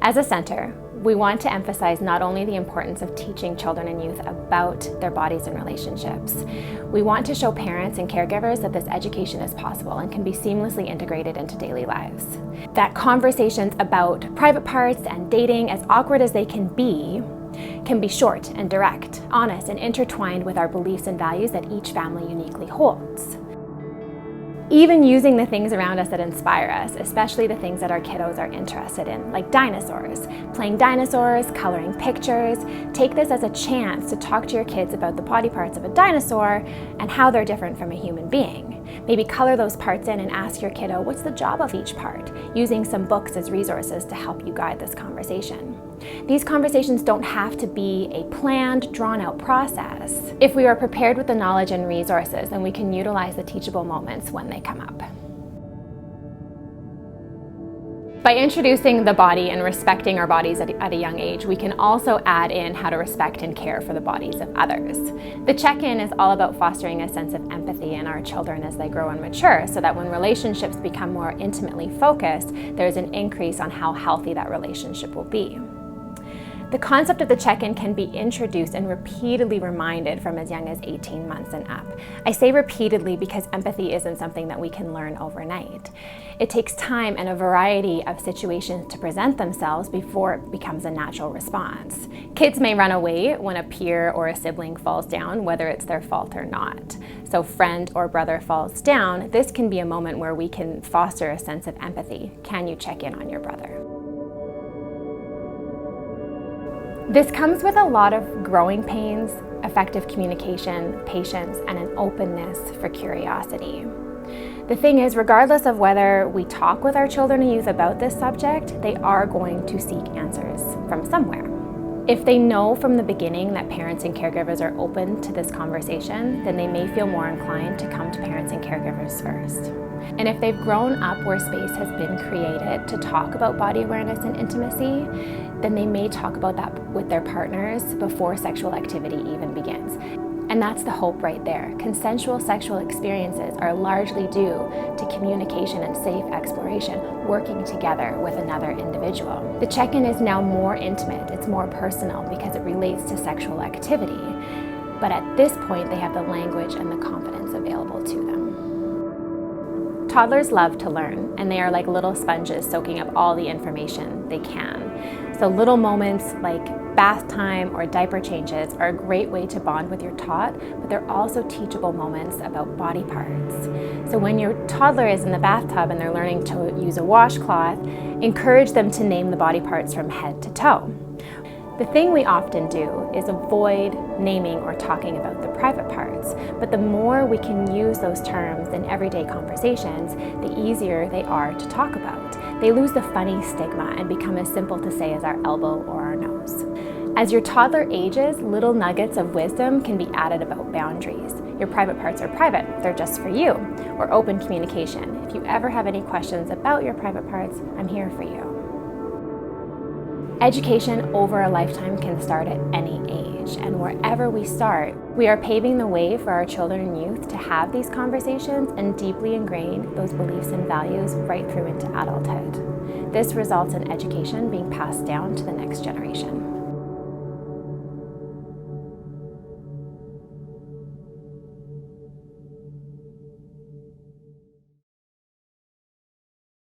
As a center, we want to emphasize not only the importance of teaching children and youth about their bodies and relationships, we want to show parents and caregivers that this education is possible and can be seamlessly integrated into daily lives. That conversations about private parts and dating, as awkward as they can be short and direct, honest, and intertwined with our beliefs and values that each family uniquely holds. Even using the things around us that inspire us, especially the things that our kiddos are interested in, like dinosaurs. Playing dinosaurs, coloring pictures. Take this as a chance to talk to your kids about the body parts of a dinosaur and how they're different from a human being. Maybe color those parts in and ask your kiddo, what's the job of each part? Using some books as resources to help you guide this conversation. These conversations don't have to be a planned, drawn-out process. If we are prepared with the knowledge and resources, then we can utilize the teachable moments when they come up. By introducing the body and respecting our bodies at a young age, we can also add in how to respect and care for the bodies of others. The check-in is all about fostering a sense of empathy in our children as they grow and mature, so that when relationships become more intimately focused, there's an increase on how healthy that relationship will be. The concept of the check-in can be introduced and repeatedly reminded from as young as 18 months and up. I say repeatedly because empathy isn't something that we can learn overnight. It takes time and a variety of situations to present themselves before it becomes a natural response. Kids may run away when a peer or a sibling falls down, whether it's their fault or not. So friend or brother falls down, this can be a moment where we can foster a sense of empathy. Can you check in on your brother? This comes with a lot of growing pains, effective communication, patience, and an openness for curiosity. The thing is, regardless of whether we talk with our children and youth about this subject, they are going to seek answers from somewhere. If they know from the beginning that parents and caregivers are open to this conversation, then they may feel more inclined to come to parents and caregivers first. And if they've grown up where space has been created to talk about body awareness and intimacy, then they may talk about that with their partners before sexual activity even begins. And that's the hope right there. Consensual sexual experiences are largely due to communication and safe exploration, working together with another individual. The check-in is now more intimate, it's more personal because it relates to sexual activity. But at this point, they have the language and the confidence available to them. Toddlers love to learn, and they are like little sponges soaking up all the information they can. So little moments like bath time or diaper changes are a great way to bond with your tot, but they're also teachable moments about body parts. So when your toddler is in the bathtub and they're learning to use a washcloth, encourage them to name the body parts from head to toe. The thing we often do is avoid naming or talking about the private parts, but the more we can use those terms in everyday conversations, the easier they are to talk about. They lose the funny stigma and become as simple to say as our elbow or our nose. As your toddler ages, little nuggets of wisdom can be added about boundaries. Your private parts are private, they're just for you. Or open communication. If you ever have any questions about your private parts, I'm here for you. Education over a lifetime can start at any age, and wherever we start, we are paving the way for our children and youth to have these conversations and deeply ingrain those beliefs and values right through into adulthood. This results in education being passed down to the next generation.